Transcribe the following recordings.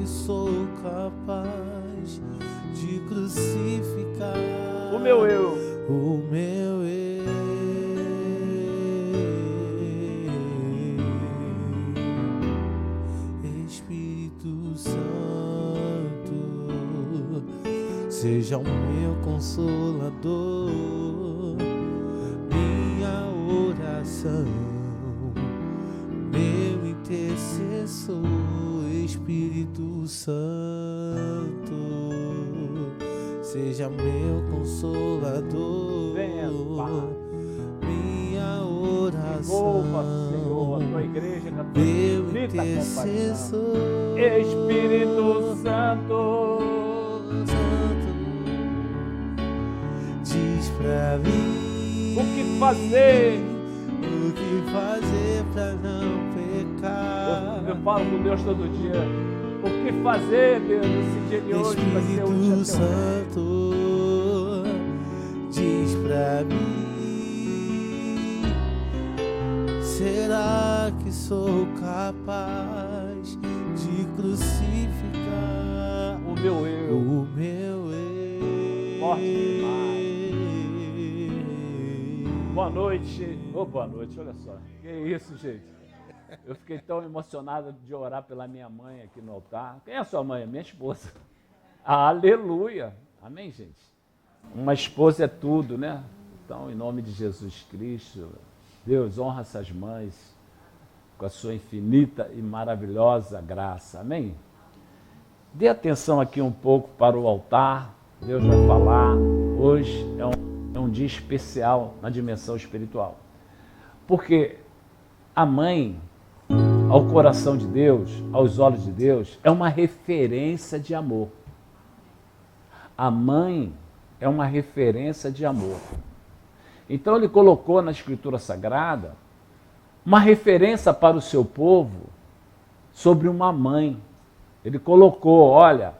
sou capaz de crucificar o meu eu. o meu Espírito Santo, seja o meu consolador, minha oração, meu intercessor. Espírito Santo, seja meu consolador, Venha, Pai. minha oração, Envolva, Senhor, a tua igreja com a tua meu infinita compaixão. intercessor. Espírito Santo, diz pra mim o que fazer? O que fazer pra não pecar? Eu falo com Deus todo dia. O que fazer, Deus, nesse dia de hoje vai ser um dia Espírito Santo, diz pra mim, será que sou capaz de crucificar o meu eu? o meu eu? Forte demais. Boa noite. Boa noite, olha só. Que isso, gente? Eu fiquei tão emocionado de orar pela minha mãe aqui no altar. Quem é a sua mãe? Minha esposa. Aleluia. Amém, gente? Uma esposa é tudo, né? Então, em nome de Jesus Cristo, Deus honra essas mães com a sua infinita e maravilhosa graça. Amém? Dê atenção aqui um pouco para o altar. Deus vai falar. Hoje é um dia especial na dimensão espiritual. Porque a mãe, ao coração de Deus, aos olhos de Deus, é uma referência de amor. A mãe é uma referência de amor. Então ele colocou na Escritura Sagrada uma referência para o seu povo sobre uma mãe. Ele colocou, olha,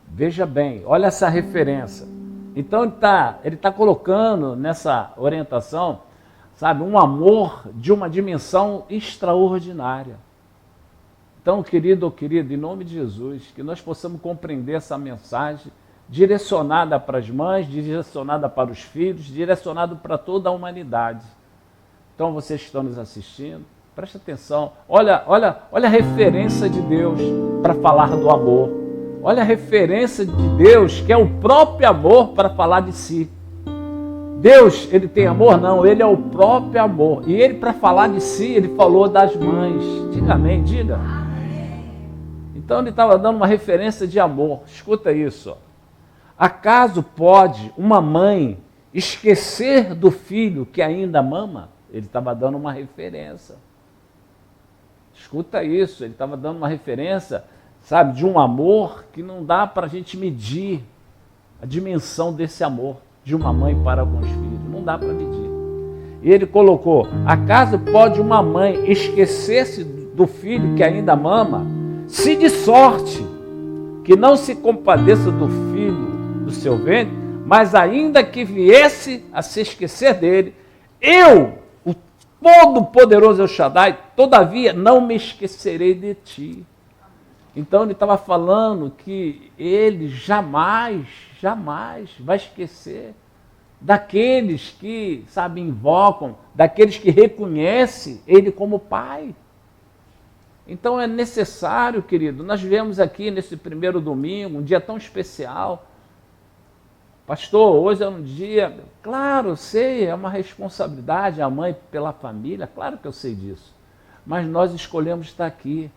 veja bem, olha essa referência. Então ele tá colocando nessa orientação, sabe, um amor de uma dimensão extraordinária. Então, querido ou querida, em nome de Jesus, que nós possamos compreender essa mensagem direcionada para as mães, direcionada para os filhos, direcionada para toda a humanidade. Então, vocês que estão nos assistindo, preste atenção. Olha a referência de Deus para falar do amor. Olha a referência de Deus, que é o próprio amor, para falar de si. Deus, ele tem amor? Não, ele é o próprio amor. E ele, para falar de si, ele falou das mães. Diga amém, diga. Então ele estava dando uma referência de amor. Escuta isso. Ó. Acaso pode uma mãe esquecer do filho que ainda mama? Ele estava dando uma referência. Escuta isso, ele estava dando uma referência, sabe, de um amor que não dá para a gente medir a dimensão desse amor de uma mãe para com os filhos. Não dá para medir. E ele colocou, acaso pode uma mãe esquecer-se do filho que ainda mama, se de sorte que não se compadeça do filho do seu ventre, mas ainda que viesse a se esquecer dele, eu, o Todo-Poderoso El Shaddai, todavia não me esquecerei de ti. Então ele estava falando que ele jamais vai esquecer daqueles que, sabe, invocam, daqueles que reconhecem ele como pai. Então é necessário, querido, nós vivemos aqui nesse primeiro domingo, um dia tão especial. Pastor, hoje é um dia, claro, eu sei, é uma responsabilidade, a mãe pela família, claro que eu sei disso. Mas nós escolhemos estar aqui.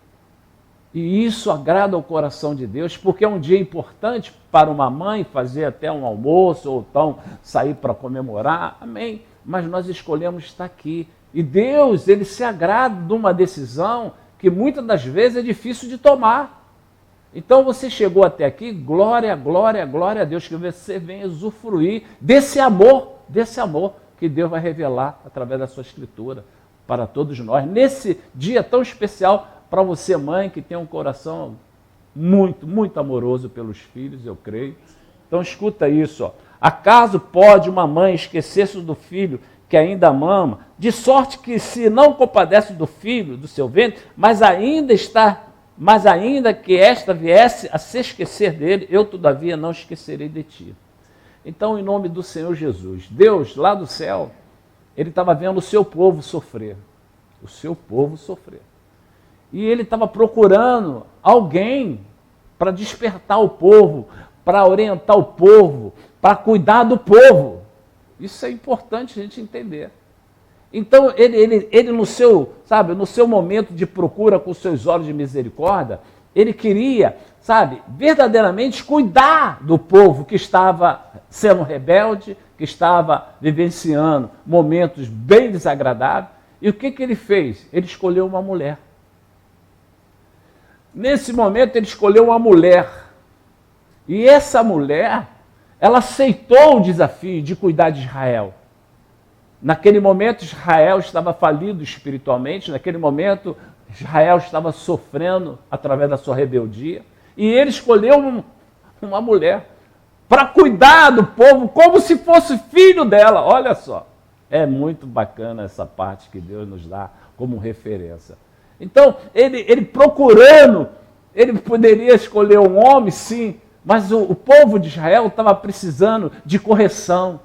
E isso agrada ao coração de Deus, porque é um dia importante para uma mãe fazer até um almoço, ou então sair para comemorar, amém? Mas nós escolhemos estar aqui. E Deus, ele se agrada de uma decisão que muitas das vezes é difícil de tomar. Então você chegou até aqui, glória, glória, glória a Deus, que você venha usufruir desse amor que Deus vai revelar através da sua Escritura para todos nós, nesse dia tão especial para você, mãe, que tem um coração muito, muito amoroso pelos filhos, eu creio. Então escuta isso, ó. Acaso pode uma mãe esquecer-se do filho que ainda mama, de sorte que se não compadece do filho, do seu ventre, mas ainda está mas ainda que esta viesse a se esquecer dele, eu todavia não esquecerei de ti. Então, em nome do Senhor Jesus, Deus lá do céu, ele estava vendo o seu povo sofrer. O seu povo sofrer. E ele estava procurando alguém para despertar o povo, para orientar o povo, para cuidar do povo. Isso é importante a gente entender. Então, ele no seu, no seu momento de procura com seus olhos de misericórdia, ele queria, verdadeiramente cuidar do povo que estava sendo rebelde, que estava vivenciando momentos bem desagradáveis. E o que ele fez? Ele escolheu uma mulher. Nesse momento, ele escolheu uma mulher. E essa mulher, ela aceitou o desafio de cuidar de Israel. Naquele momento, Israel estava falido espiritualmente, naquele momento, Israel estava sofrendo através da sua rebeldia, e ele escolheu uma mulher para cuidar do povo como se fosse filho dela. Olha só, é muito bacana essa parte que Deus nos dá como referência. Então, ele procurando, ele poderia escolher um homem, sim, mas o povo de Israel estava precisando de correção,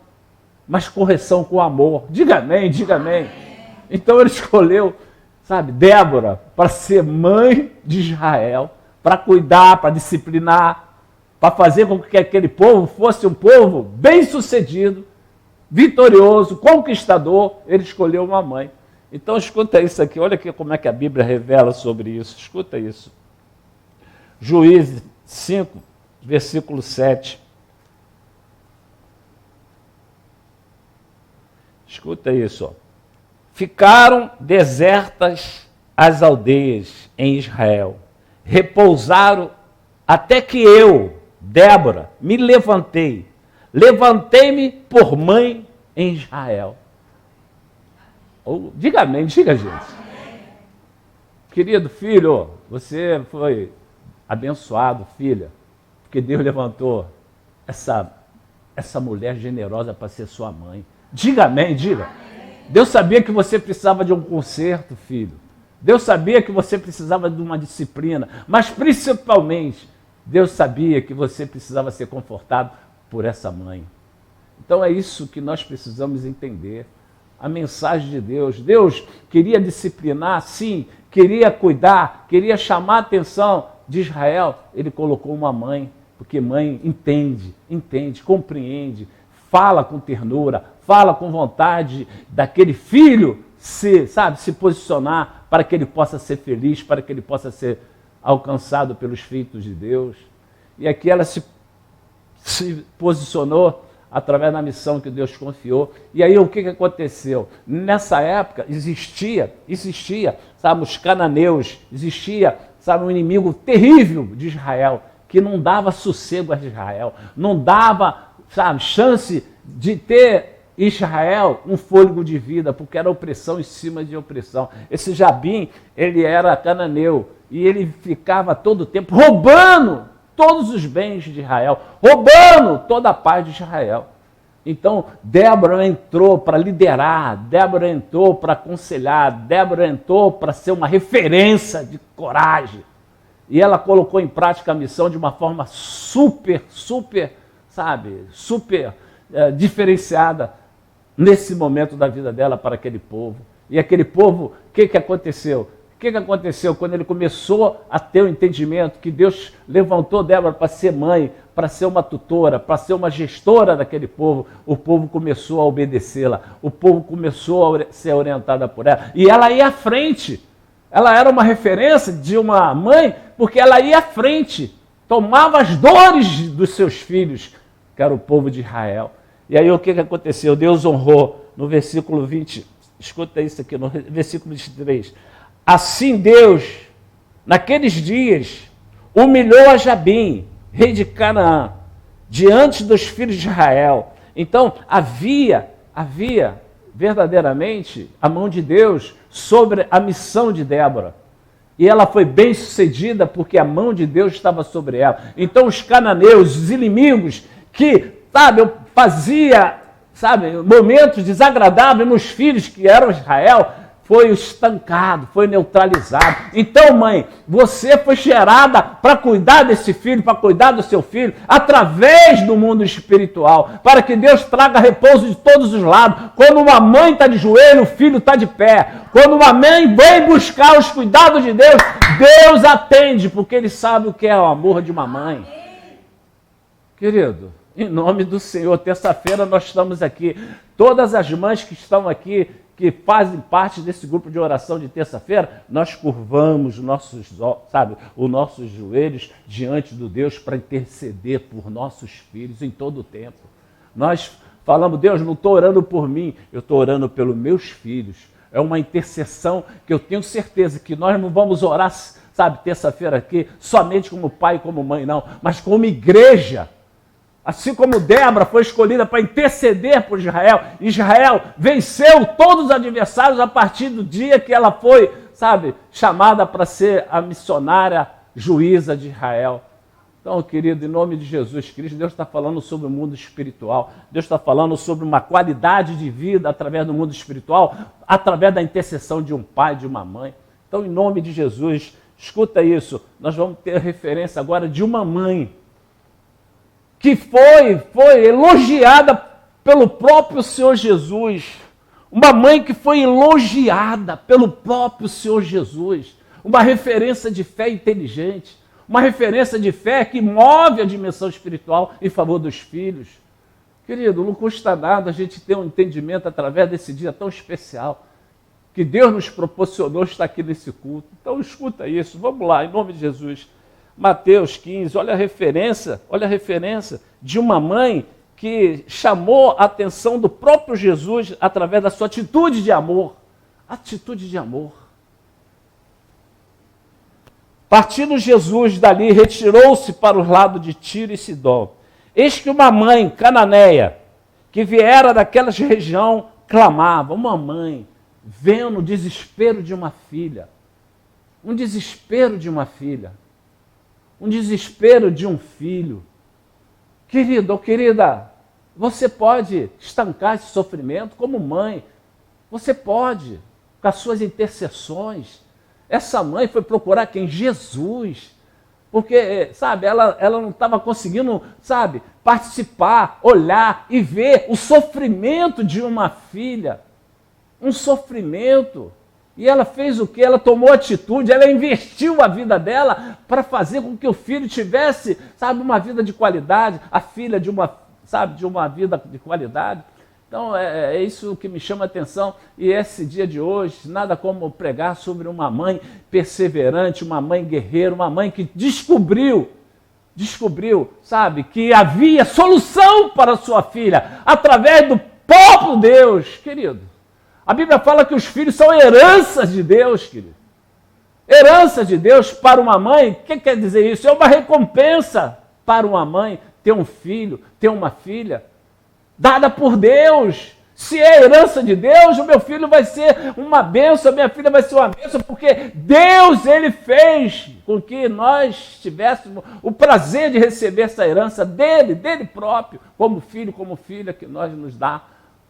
mas correção com amor. Diga amém, diga amém. Então ele escolheu, Débora, para ser mãe de Israel, para cuidar, para disciplinar, para fazer com que aquele povo fosse um povo bem-sucedido, vitorioso, conquistador. Ele escolheu uma mãe. Então escuta isso aqui, olha aqui como é que a Bíblia revela sobre isso. Escuta isso. Juízes 5, versículo 7. Escuta isso, ó. Ficaram desertas as aldeias em Israel, repousaram até que eu, Débora, me levantei-me por mãe em Israel. Diga amém, diga, gente. Querido filho, você foi abençoado, filha, porque Deus levantou essa mulher generosa para ser sua mãe. Diga amém, diga. Deus sabia que você precisava de um conserto, filho. Deus sabia que você precisava de uma disciplina, mas principalmente, Deus sabia que você precisava ser confortado por essa mãe. Então é isso que nós precisamos entender. A mensagem de Deus. Deus queria disciplinar, sim, queria cuidar, queria chamar a atenção de Israel. Ele colocou uma mãe, porque mãe entende, compreende, fala com ternura, fala com vontade daquele filho se posicionar para que ele possa ser feliz, para que ele possa ser alcançado pelos feitos de Deus. E aqui ela se posicionou através da missão que Deus confiou. E aí o que aconteceu? Nessa época existia, os cananeus, existia, um inimigo terrível de Israel, que não dava sossego a Israel, não dava, chance de ter Israel um fôlego de vida, porque era opressão em cima de opressão. Esse Jabim, ele era cananeu, e ele ficava todo o tempo roubando todos os bens de Israel, roubando toda a paz de Israel. Então, Débora entrou para liderar, Débora entrou para aconselhar, Débora entrou para ser uma referência de coragem. E ela colocou em prática a missão de uma forma super diferenciada nesse momento da vida dela para aquele povo. E aquele povo, o que aconteceu? O que aconteceu quando ele começou a ter o entendimento que Deus levantou Débora para ser mãe, para ser uma tutora, para ser uma gestora daquele povo? O povo começou a obedecê-la, o povo começou a ser orientada por ela. E ela ia à frente. Ela era uma referência de uma mãe, porque ela ia à frente, tomava as dores dos seus filhos, que era o povo de Israel. E aí o que aconteceu? Deus honrou no versículo 20, escuta isso aqui, no versículo 23. Assim Deus, naqueles dias, humilhou a Jabim, rei de Canaã, diante dos filhos de Israel. Então havia verdadeiramente a mão de Deus sobre a missão de Débora. E ela foi bem sucedida porque a mão de Deus estava sobre ela. Então os cananeus, os inimigos que, fazia, momentos desagradáveis nos filhos que eram Israel, foi estancado, foi neutralizado. Então, mãe, você foi gerada para cuidar desse filho, para cuidar do seu filho, através do mundo espiritual, para que Deus traga repouso de todos os lados. Quando uma mãe está de joelho, o filho está de pé. Quando uma mãe vem buscar os cuidados de Deus, Deus atende, porque Ele sabe o que é o amor de uma mãe. Querido, em nome do Senhor, terça-feira nós estamos aqui. Todas as mães que estão aqui, que fazem parte desse grupo de oração de terça-feira, nós curvamos os nossos joelhos diante do Deus para interceder por nossos filhos em todo o tempo. Nós falamos, Deus, não estou orando por mim, eu estou orando pelos meus filhos. É uma intercessão que eu tenho certeza que nós não vamos orar, terça-feira aqui, somente como pai e como mãe, não, mas como igreja. Assim como Débora foi escolhida para interceder por Israel, Israel venceu todos os adversários a partir do dia que ela foi, chamada para ser a missionária juíza de Israel. Então, querido, em nome de Jesus Cristo, Deus está falando sobre o mundo espiritual. Deus está falando sobre uma qualidade de vida através do mundo espiritual, através da intercessão de um pai, de uma mãe. Então, em nome de Jesus, escuta isso. Nós vamos ter a referência agora de uma mãe que foi elogiada pelo próprio Senhor Jesus. Uma mãe que foi elogiada pelo próprio Senhor Jesus. Uma referência de fé inteligente. Uma referência de fé que move a dimensão espiritual em favor dos filhos. Querido, não custa nada a gente ter um entendimento através desse dia tão especial que Deus nos proporcionou estar aqui nesse culto. Então escuta isso, vamos lá, em nome de Jesus. Mateus 15, olha a referência de uma mãe que chamou a atenção do próprio Jesus através da sua atitude de amor. Atitude de amor. Partindo Jesus dali, retirou-se para os lados de Tiro e Sidom. Eis que uma mãe cananeia, que viera daquela região, clamava. Uma mãe, vendo o desespero de uma filha. Um desespero de uma filha. Um desespero de um filho. Querido ou querida, você pode estancar esse sofrimento como mãe. Você pode, com as suas intercessões. Essa mãe foi procurar quem? Jesus. Porque, ela não estava conseguindo, participar, olhar e ver o sofrimento de uma filha. Um sofrimento. E ela fez o quê? Ela tomou atitude, ela investiu a vida dela para fazer com que o filho tivesse, uma vida de qualidade, a filha de uma vida de qualidade. Então, é isso que me chama a atenção. E esse dia de hoje, nada como pregar sobre uma mãe perseverante, uma mãe guerreira, uma mãe que descobriu, que havia solução para a sua filha, através do próprio Deus, querido. A Bíblia fala que os filhos são heranças de Deus, querido. Herança de Deus para uma mãe, o que quer dizer isso? É uma recompensa para uma mãe ter um filho, ter uma filha, dada por Deus. Se é herança de Deus, o meu filho vai ser uma bênção, a minha filha vai ser uma bênção, porque Deus, Ele fez com que nós tivéssemos o prazer de receber essa herança dele próprio, como filho, como filha que nós nos dá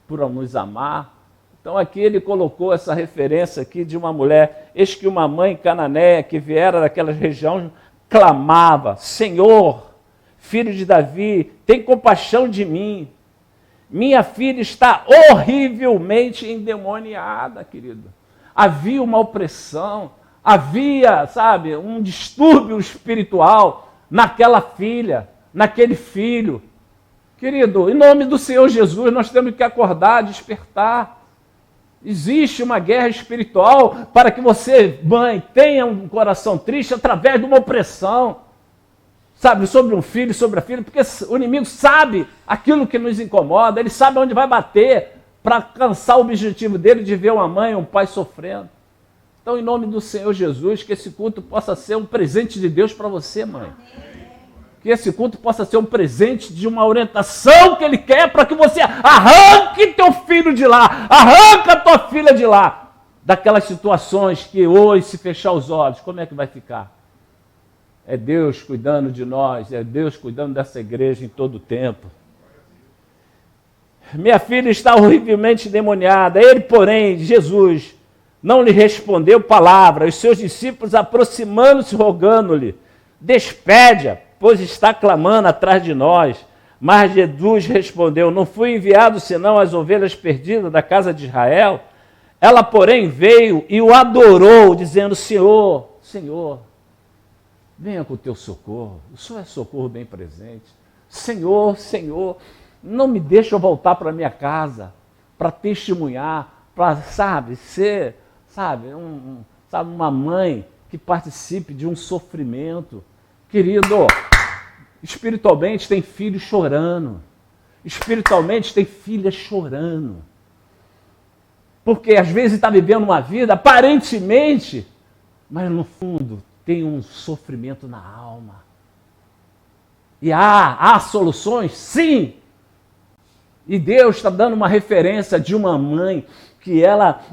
por nos amar. Então aqui ele colocou essa referência aqui de uma mulher, eis que uma mãe cananeia que viera daquela região clamava, Senhor, filho de Davi, tem compaixão de mim. Minha filha está horrivelmente endemoniada, querido. Havia uma opressão, havia, um distúrbio espiritual naquela filha, naquele filho. Querido, em nome do Senhor Jesus, nós temos que acordar, despertar. Existe uma guerra espiritual para que você, mãe, tenha um coração triste através de uma opressão. Sobre um filho, sobre a filha, porque o inimigo sabe aquilo que nos incomoda, ele sabe onde vai bater para alcançar o objetivo dele de ver uma mãe, um pai sofrendo. Então, em nome do Senhor Jesus, que esse culto possa ser um presente de Deus para você, mãe. Que esse culto possa ser um presente de uma orientação que Ele quer para que você arranque teu filho de lá, arranca tua filha de lá, daquelas situações que hoje, se fechar os olhos, como é que vai ficar? É Deus cuidando de nós, é Deus cuidando dessa igreja em todo o tempo. Minha filha está horrivelmente endemoniada. Ele, porém, Jesus, não lhe respondeu palavra. Os seus discípulos, aproximando-se, rogando-lhe: despede-a, pois está clamando atrás de nós. Mas Jesus respondeu: não fui enviado senão às ovelhas perdidas da casa de Israel. Ela, porém, veio e o adorou, dizendo: Senhor, Senhor, venha com o teu socorro. O Senhor é socorro bem presente. Senhor, Senhor, não me deixe eu voltar para minha casa, para testemunhar, para, ser, uma mãe que participe de um sofrimento. Querido, espiritualmente tem filho chorando. Espiritualmente tem filha chorando. Porque às vezes está vivendo uma vida aparentemente, mas no fundo tem um sofrimento na alma. E há soluções? Sim! E Deus está dando uma referência de uma mãe que ela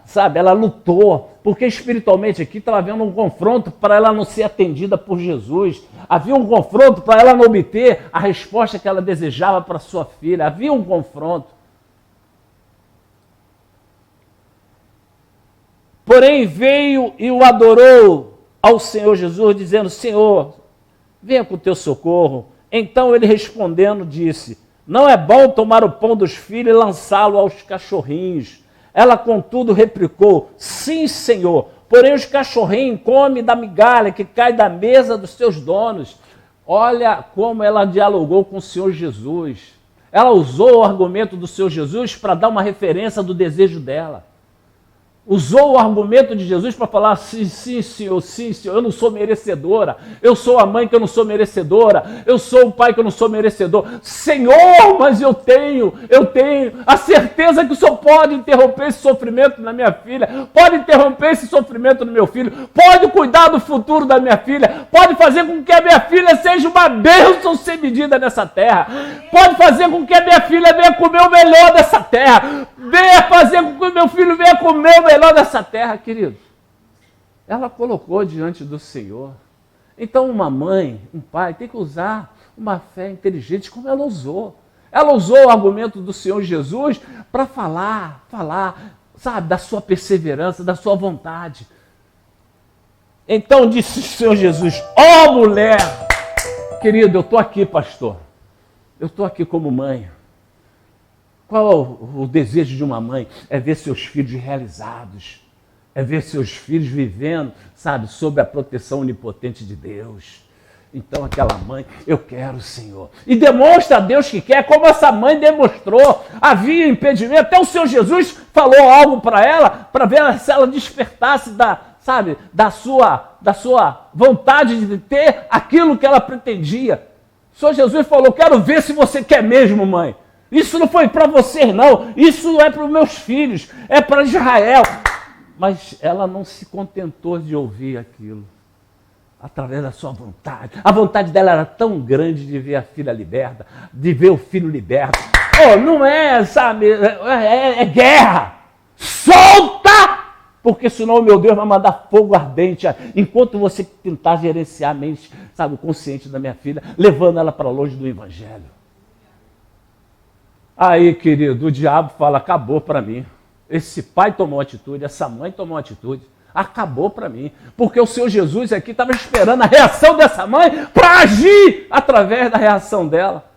lutou, porque espiritualmente aqui estava havendo um confronto para ela não ser atendida por Jesus. Havia um confronto para ela não obter a resposta que ela desejava para sua filha. Havia um confronto. Porém veio e o adorou ao Senhor Jesus, dizendo: Senhor, venha com o teu socorro. Então ele respondendo disse: não é bom tomar o pão dos filhos e lançá-lo aos cachorrinhos. Ela, contudo, replicou: sim, Senhor, porém os cachorrinhos comem da migalha que cai da mesa dos seus donos. Olha como ela dialogou com o Senhor Jesus. Ela usou o argumento do Senhor Jesus para dar uma referência do desejo dela. Usou o argumento de Jesus para falar: sim, Senhor, eu não sou merecedora. Eu sou a mãe que eu não sou merecedora. Eu sou o pai que eu não sou merecedor. Senhor, mas eu tenho a certeza que o Senhor pode interromper esse sofrimento na minha filha, pode interromper esse sofrimento no meu filho, pode cuidar do futuro da minha filha, pode fazer com que a minha filha seja uma bênção sem medida nessa terra, pode fazer com que a minha filha venha comer o melhor dessa terra, venha fazer com que o meu filho venha comer o melhor dessa terra, querido. Ela colocou diante do Senhor. Então uma mãe, um pai, tem que usar uma fé inteligente como ela usou. Ela usou o argumento do Senhor Jesus para falar, da sua perseverança, da sua vontade. Então disse o Senhor Jesus: ó mulher, querido, eu estou aqui, pastor. Eu estou aqui como mãe. Qual o desejo de uma mãe? É ver seus filhos realizados, é ver seus filhos vivendo, sob a proteção onipotente de Deus. Então aquela mãe: eu quero, Senhor. E demonstra a Deus que quer, como essa mãe demonstrou. Havia impedimento, até o Senhor Jesus falou algo para ela, para ver se ela despertasse da sua vontade de ter aquilo que ela pretendia. O Senhor Jesus falou: quero ver se você quer mesmo, mãe. Isso não foi para você, não. Isso é para os meus filhos, é para Israel. Mas ela não se contentou de ouvir aquilo através da sua vontade. A vontade dela era tão grande de ver a filha liberta, de ver o filho liberto. Não é, é guerra. Solta! Porque senão, meu Deus, vai mandar fogo ardente. Enquanto você tentar gerenciar a mente, o consciente da minha filha, levando ela para longe do Evangelho. Aí, querido, o diabo fala: acabou para mim. Esse pai tomou atitude, essa mãe tomou atitude. Acabou para mim. Porque o Senhor Jesus aqui estava esperando a reação dessa mãe para agir através da reação dela.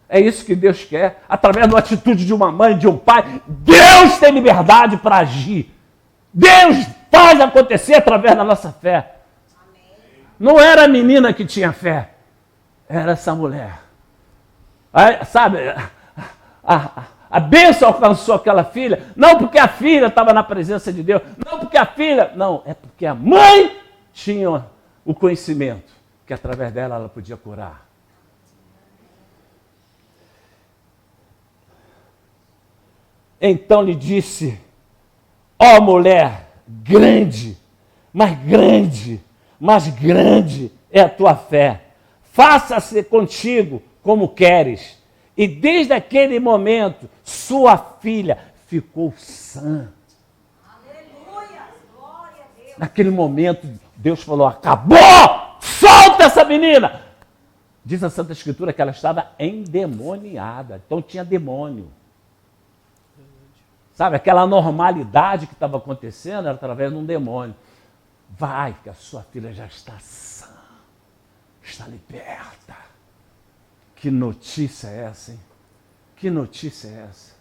É isso que Deus quer. Através da atitude de uma mãe, de um pai, Deus tem liberdade para agir. Deus faz acontecer através da nossa fé. Não era a menina que tinha fé, era essa mulher. Aí, a bênção alcançou aquela filha, não porque a filha estava na presença de Deus, não porque a filha, não, é porque a mãe tinha o conhecimento que através dela ela podia curar. Então lhe disse: ó mulher, grande é a tua fé, faça-se contigo como queres. E desde aquele momento, sua filha ficou sã. Aleluia! Glória a Deus! Naquele momento, Deus falou: acabou! Solta essa menina! Diz a Santa Escritura que ela estava endemoniada. Então tinha demônio. Sabe, aquela normalidade que estava acontecendo era através de um demônio. Vai, que a sua filha já está sã, está liberta. Que notícia é essa, hein? Que notícia é essa?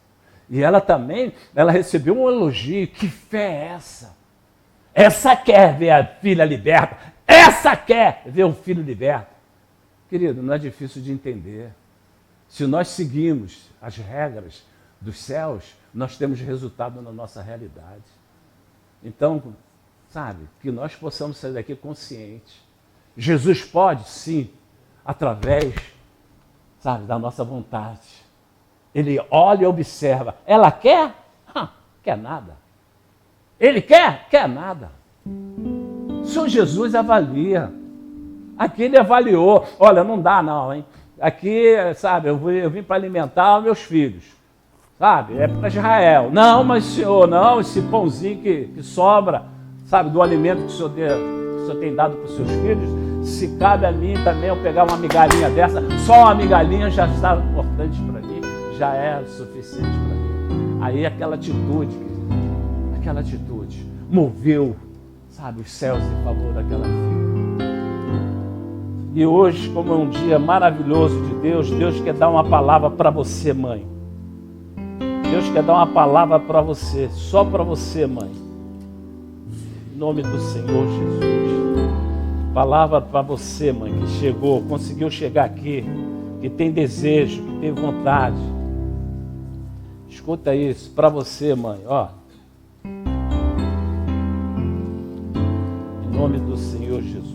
E ela também, ela recebeu um elogio. Que fé é essa? Essa quer ver a filha liberta. Essa quer ver o filho liberto. Querido, não é difícil de entender. Se nós seguimos as regras dos céus, nós temos resultado na nossa realidade. Então, sabe, que nós possamos sair daqui conscientes. Jesus pode, sim, através, sabe, da nossa vontade. Ele olha e observa. Ela quer? Quer nada. Ele quer? Quer nada. O Senhor Jesus avalia. Aqui ele avaliou. Olha, não dá não, hein? Aqui, sabe, eu vim para alimentar meus filhos. Sabe, é para Israel. Não, mas Senhor, não, esse pãozinho que sobra, sabe, do alimento que o Senhor tem dado para os seus filhos, se cabe a mim também eu pegar uma migalhinha dessa, só uma migalhinha já está importante para mim, já é suficiente para mim. Aí aquela atitude moveu, sabe, os céus em favor daquela filha. E hoje, como é um dia maravilhoso de Deus, Deus quer dar uma palavra para você, mãe. Deus quer dar uma palavra para você, só para você, mãe. Em nome do Senhor Jesus. Palavra para você, mãe, que chegou, conseguiu chegar aqui, que tem desejo, que tem vontade. Escuta isso, para você, mãe, ó. Em nome do Senhor Jesus.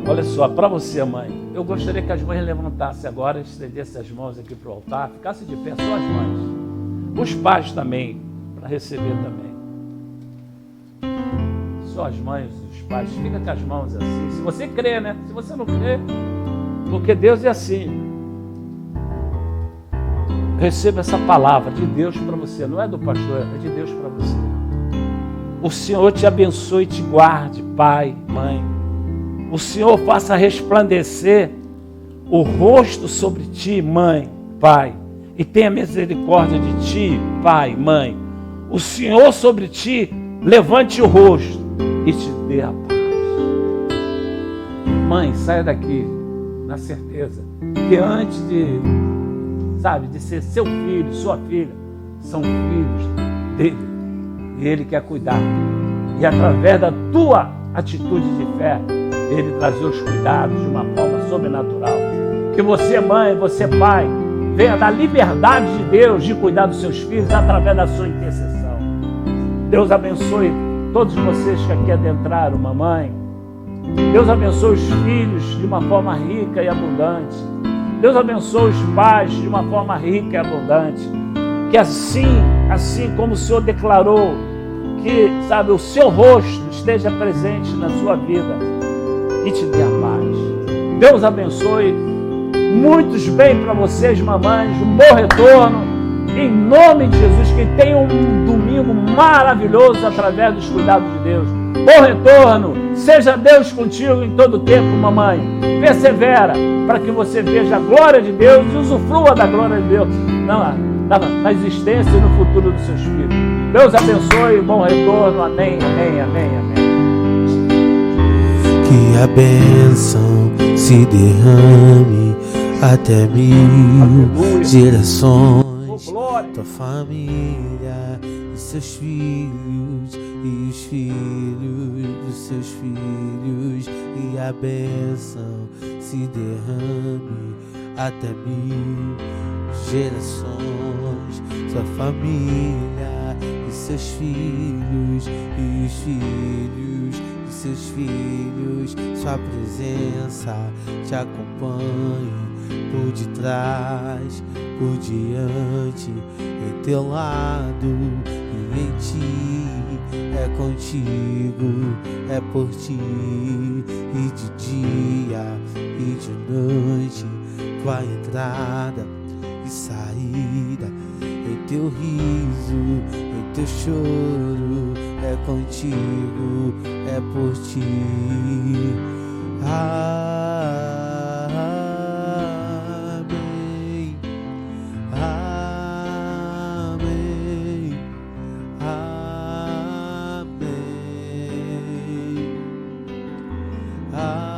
Olha só, para você, mãe, eu gostaria que as mães levantassem agora, estendessem as mãos aqui para o altar, ficassem de pé, só as mães. Os pais também, para receber também. Só as mães, os pais, fica com as mãos assim. Se você crê, né? Se você não crê, porque Deus é assim. Receba essa palavra de Deus para você, não é do pastor, é de Deus para você. O Senhor te abençoe e te guarde, pai, mãe. O Senhor faça resplandecer o rosto sobre ti, mãe, pai, e tenha misericórdia de ti, pai, mãe. O Senhor sobre ti levante o rosto e te dê a paz. Mãe, saia daqui na certeza que antes de ser seu filho, sua filha, são filhos dele. E ele quer cuidar. E através da tua atitude de fé, ele trazer os cuidados de uma forma sobrenatural. Que você, mãe, você, pai, venha da liberdade de Deus de cuidar dos seus filhos através da sua intercessão. Deus abençoe todos vocês que aqui adentraram, mamãe. Deus abençoe os filhos de uma forma rica e abundante. Deus abençoe os pais de uma forma rica e abundante. Que assim como o Senhor declarou, que, sabe, o seu rosto esteja presente na sua vida e te dê a paz. Deus abençoe. Muitos bem para vocês, mamães. Um bom retorno. Em nome de Jesus, que tenha um domingo maravilhoso através dos cuidados de Deus. Bom retorno. Seja Deus contigo em todo tempo, mamãe. Persevera para que você veja a glória de Deus e usufrua da glória de Deus na existência e no futuro dos seus filhos. Deus abençoe. Bom retorno. Amém, amém, amém, amém. Que a bênção se derrame até 1000 gerações. Tua família e seus filhos e os filhos dos seus filhos. E a bênção se derrame até 1000 gerações. Sua família e seus filhos e os filhos seus filhos, sua presença te acompanhe por detrás, por diante, em teu lado e em ti, é contigo, é por ti, e de dia e de noite, tua entrada e saída, em teu riso, em teu choro, é contigo, é por ti. Amém, amém. Aleluia.